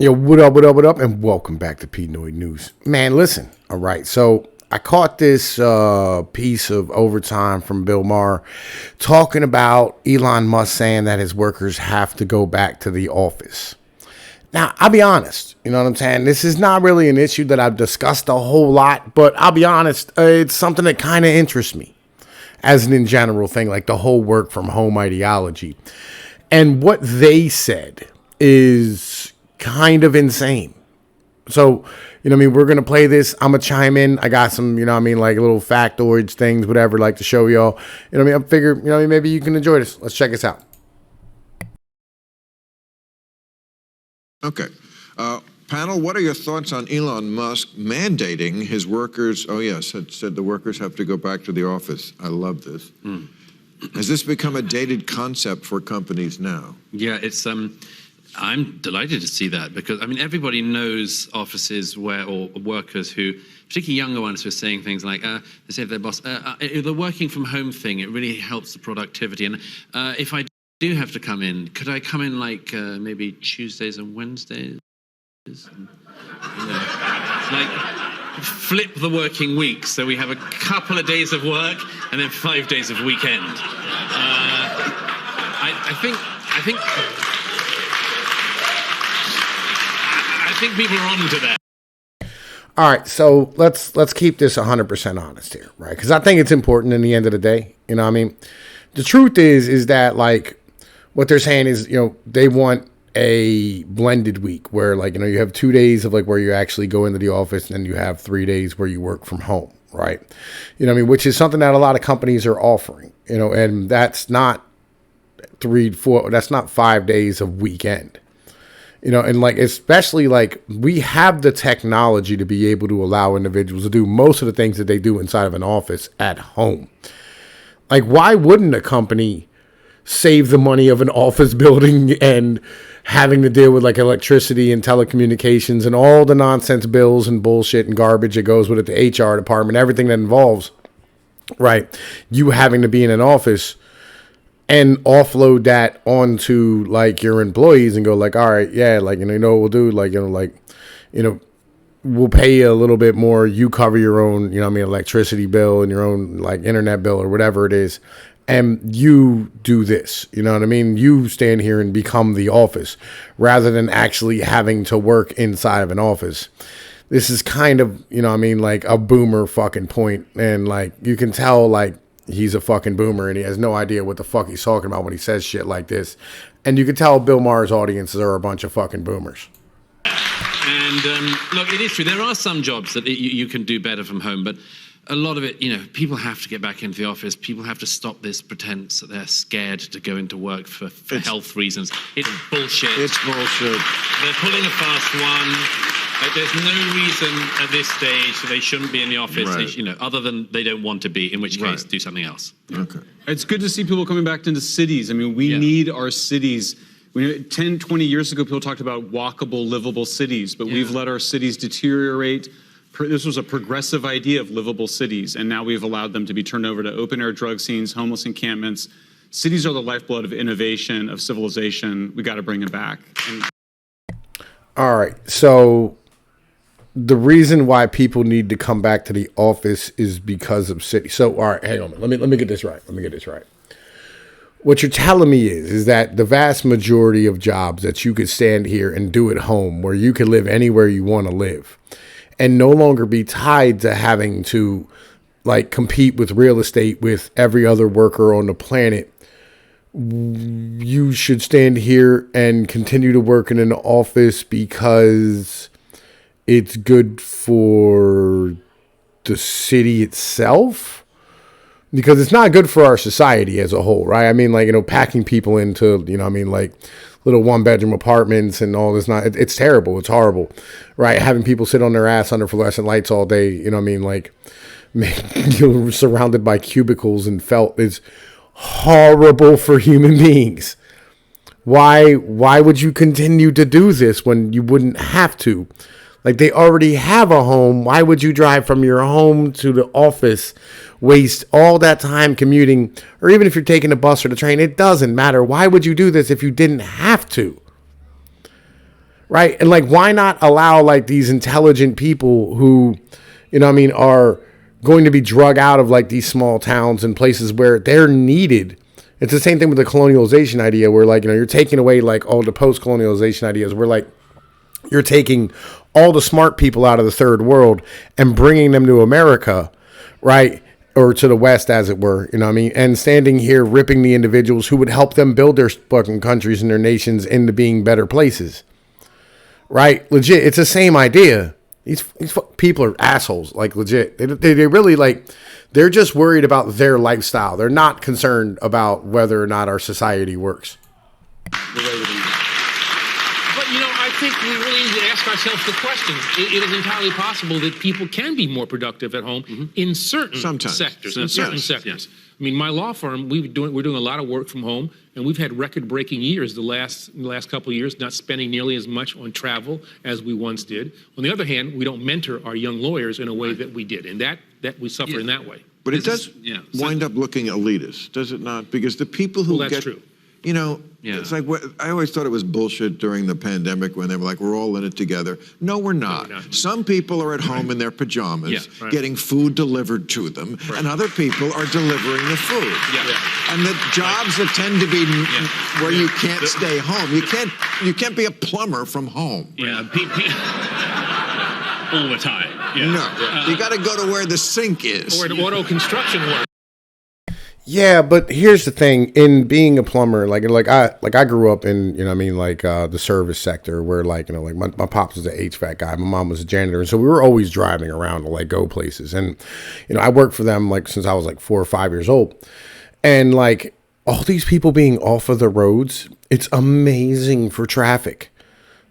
Yo, what up, and welcome back to Pnoid News. Man, listen, all right, so I caught this piece of overtime from Bill Maher talking about Elon Musk saying that his workers have to go back to the office. Now, I'll be honest, you know what I'm saying? This is not really an issue that I've discussed a whole lot, but I'll be honest, it's something that kind of interests me as an in general thing, like the whole work from home ideology. And what they said is kind of insane. So, you know what I mean? We're going to play this. I'm going to chime in. I got some, you know what I mean, like little factoids, things, whatever, like to show y'all. You know what I mean? I figure, you know what I mean, maybe you can enjoy this. Let's check this out. Okay. Panel, what are your thoughts on Elon Musk mandating his workers? Oh, yes, said the workers have to go back to the office. I love this. Has this become a dated concept for companies now? Yeah, it's I'm delighted to see that because I mean everybody knows offices where or workers who, particularly younger ones, who are saying things like they say to their boss, the working from home thing, it really helps the productivity. And if I do have to come in, could I come in like maybe Tuesdays and Wednesdays? And, like flip the working week so we have a couple of days of work and then 5 days of weekend. I think people are on to that. All right, so let's keep this 100% honest here, right? Because I think it's important in the end of the day. You know what I mean? The truth is that, like, what they're saying is, you know, they want a blended week where, like, you know, you have 2 days of, like, where you actually go into the office and then you have 3 days where you work from home, right? You know what I mean? Which is something that a lot of companies are offering, you know, and that's not 5 days of weekend. You know, and like, especially like we have the technology to be able to allow individuals to do most of the things that they do inside of an office at home. Like, why wouldn't a company save the money of an office building and having to deal with like electricity and telecommunications and all the nonsense bills and bullshit and garbage that goes with it, the HR department, everything that involves, right? You having to be in an office and offload that onto like your employees and go like, all right, yeah, like, you know what we'll do? Like, we'll pay you a little bit more. You cover your own, you know what I mean, electricity bill and your own like internet bill or whatever it is. And you do this, you know what I mean? You stand here and become the office rather than actually having to work inside of an office. This is kind of, you know what I mean, like a boomer fucking point. And like, you can tell like, he's a fucking boomer and he has no idea what the fuck he's talking about when he says shit like this. And you can tell Bill Maher's audiences are a bunch of fucking boomers. And look, it is true. There are some jobs that you can do better from home, but a lot of it, you know, people have to get back into the office. People have to stop this pretense that they're scared to go into work for health reasons. It's bullshit. It's bullshit. They're pulling a fast one. Like, there's no reason at this stage that they shouldn't be in the office, Right. you know, other than they don't want to be, in which case, Right. do something else. Okay. It's good to see people coming back into cities. I mean, we need our cities. 10, 20 years ago, people talked about walkable, livable cities, but we've let our cities deteriorate. This was a progressive idea of livable cities, and now we've allowed them to be turned over to open-air drug scenes, homeless encampments. Cities are the lifeblood of innovation, of civilization. We got to bring them back. All right, so the reason why people need to come back to the office is because of city. So, all right, hang on. Let me get this right. What you're telling me is that the vast majority of jobs that you could stand here and do at home, where you could live anywhere you want to live, and no longer be tied to having to like compete with real estate with every other worker on the planet, you should stand here and continue to work in an office because it's good for the city itself, because it's not good for our society as a whole, right? I mean, like, you know, packing people into, you know what I mean, like little 1-bedroom apartments and all this, it's terrible. It's horrible, right? Having people sit on their ass under fluorescent lights all day, you know what I mean? Like, you're surrounded by cubicles and felt is horrible for human beings. Why would you continue to do this when you wouldn't have to? Like, they already have a home. Why would you drive from your home to the office, waste all that time commuting, or even if you're taking a bus or the train? It doesn't matter. Why would you do this if you didn't have to? right? And like, why not allow like these intelligent people who, are going to be drug out of like these small towns and places where they're needed. It's the same thing with the colonialization idea where like, you're taking away like all the post-colonialization ideas where like you're taking all the smart people out of the third world and bringing them to America, right? Or to the West, as it were, and standing here ripping the individuals who would help them build their fucking countries and their nations into being better places, right? Legit, it's the same idea. These people are assholes, like legit. They really like, they're just worried about their lifestyle. They're not concerned about whether or not our society works. But, I think we really need to ask ourselves the question. It is entirely possible that people can be more productive at home in certain sectors. In certain sectors. I mean, my law firm, we're doing a lot of work from home, and we've had record-breaking years the last couple of years, not spending nearly as much on travel as we once did. On the other hand, we don't mentor our young lawyers in a way that we did, and that we suffer in that way. But it does wind up looking elitist, does it not? Because the people who that's true. It's like I always thought it was bullshit during the pandemic when they were like, we're all in it together. No, we're not. No, we're not. Some people are at home in their pajamas getting food delivered to them, and other people are delivering the food. And the jobs that tend to be where you can't stay home. You can't be a plumber from home. All the time. No, you got to go to where the sink is. Or an auto construction work. Yeah, but here's the thing: in being a plumber, I grew up in the service sector where my pops was an HVAC guy, my mom was a janitor, and so we were always driving around to like go places, and I worked for them like since I was like 4 or 5 years old, and like all these people being off of the roads, it's amazing for traffic,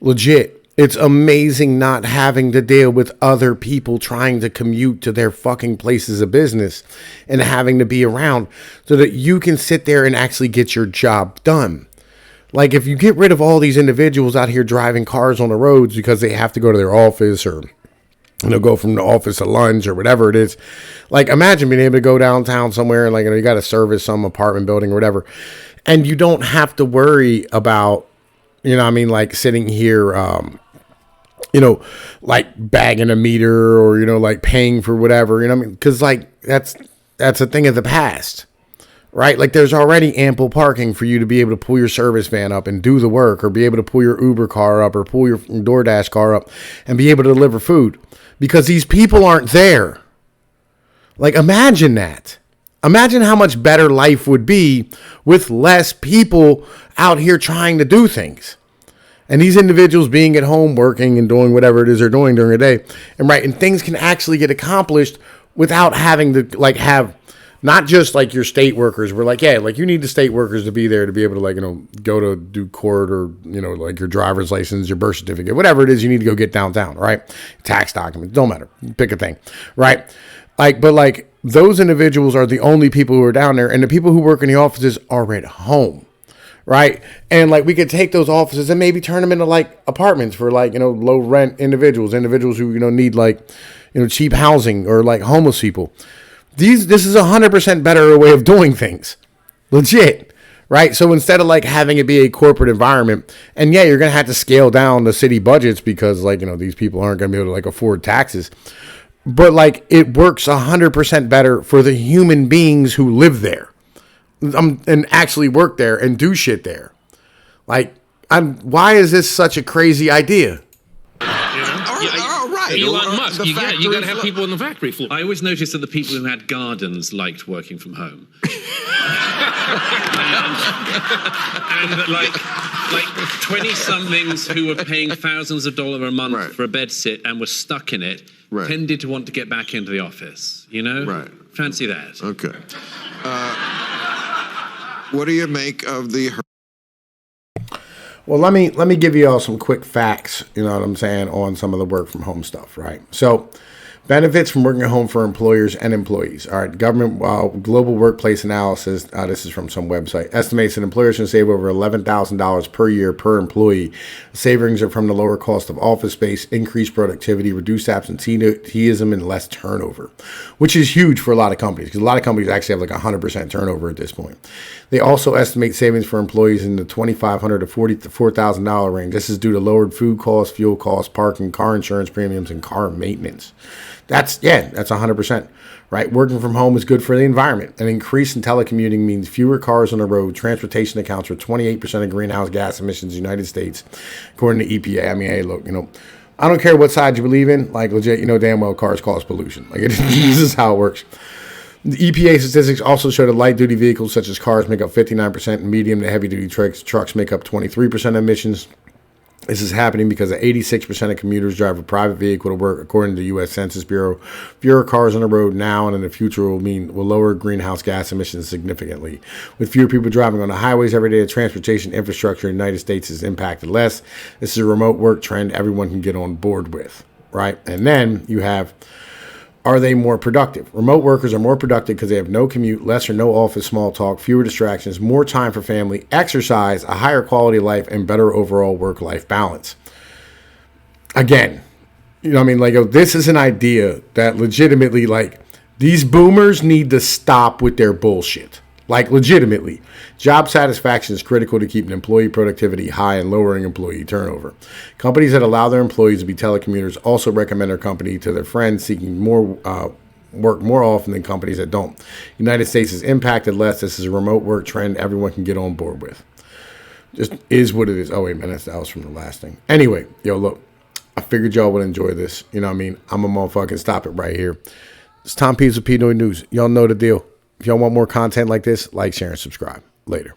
legit. It's amazing not having to deal with other people trying to commute to their fucking places of business and having to be around so that you can sit there and actually get your job done. Like if you get rid of all these individuals out here driving cars on the roads because they have to go to their office or go from the office to lunch or whatever it is. Like imagine being able to go downtown somewhere and you got to service some apartment building or whatever. And you don't have to worry about, like sitting here, like bagging a meter or, like paying for whatever, because like that's a thing of the past, right? Like there's already ample parking for you to be able to pull your service van up and do the work, or be able to pull your Uber car up or pull your DoorDash car up and be able to deliver food because these people aren't there. Like imagine that. Imagine how much better life would be with less people out here trying to do things. And these individuals being at home working and doing whatever it is they're doing during the day. And things can actually get accomplished without having to have not just like your state workers. We're like, you need the state workers to be there to be able to go to do court or, like your driver's license, your birth certificate, whatever it is you need to go get downtown, right? Tax documents, don't matter. Pick a thing, right? But those individuals are the only people who are down there, and the people who work in the offices are at home. Right. And we could take those offices and maybe turn them into apartments for low rent individuals who, need cheap housing or homeless people. This is 100% better way of doing things. Legit. Right. So instead of having it be a corporate environment, and you're going to have to scale down the city budgets because these people aren't going to be able to afford taxes. But it works 100% better for the human beings who live there. And actually work there and do shit there. Why is this such a crazy idea? Right. Elon Musk, you got to have people on the factory floor. I always noticed that the people who had gardens liked working from home. and 20-somethings who were paying thousands of dollars a month for a bed sit and were stuck in it tended to want to get back into the office, Right. Fancy that. Okay. What do you make of the... Well, let me give you all some quick facts, you know what I'm saying, on some of the work from home stuff, right? So Benefits from working at home for employers and employees. All right, government global workplace analysis. This is from some website. Estimates that employers can save over $11,000 per year per employee. Savings are from the lower cost of office space, increased productivity, reduced absenteeism, and less turnover, which is huge for a lot of companies because a lot of companies actually have like 100% turnover at this point. They also estimate savings for employees in the $2,500 to $4,000 range. This is due to lowered food costs, fuel costs, parking, car insurance premiums, and car maintenance. That's 100%, right? Working from home is good for the environment. An increase in telecommuting means fewer cars on the road. Transportation accounts for 28% of greenhouse gas emissions in the United States, according to EPA. I mean, hey, look, I don't care what side you believe in. Like, legit, damn well cars cause pollution. Like, this is how it works. The EPA statistics also show that light-duty vehicles such as cars make up 59%, and medium to heavy-duty trucks make up 23% of emissions. This is happening because 86% of commuters drive a private vehicle to work, according to the U.S. Census Bureau. Fewer cars on the road now and in the future will lower greenhouse gas emissions significantly. With fewer people driving on the highways every day, the transportation infrastructure in the United States is impacted less. This is a remote work trend everyone can get on board with, right? And then you have, are they more productive? Remote workers are more productive because they have no commute, less or no office small talk, fewer distractions, more time for family, exercise, a higher quality of life, and better overall work-life balance. Again, this is an idea that legitimately, these boomers need to stop with their bullshit. Legitimately. Job satisfaction is critical to keeping employee productivity high and lowering employee turnover. Companies that allow their employees to be telecommuters also recommend their company to their friends seeking work more often than companies that don't. The United States is impacted less. This is a remote work trend everyone can get on board with. Just is what it is. Oh, wait, man, that was from the last thing. Anyway, look, I figured y'all would enjoy this. I'm a motherfucking stop it right here. It's Tom Pease with Pnoid News. Y'all know the deal. If y'all want more content like this, like, share, and subscribe. Later.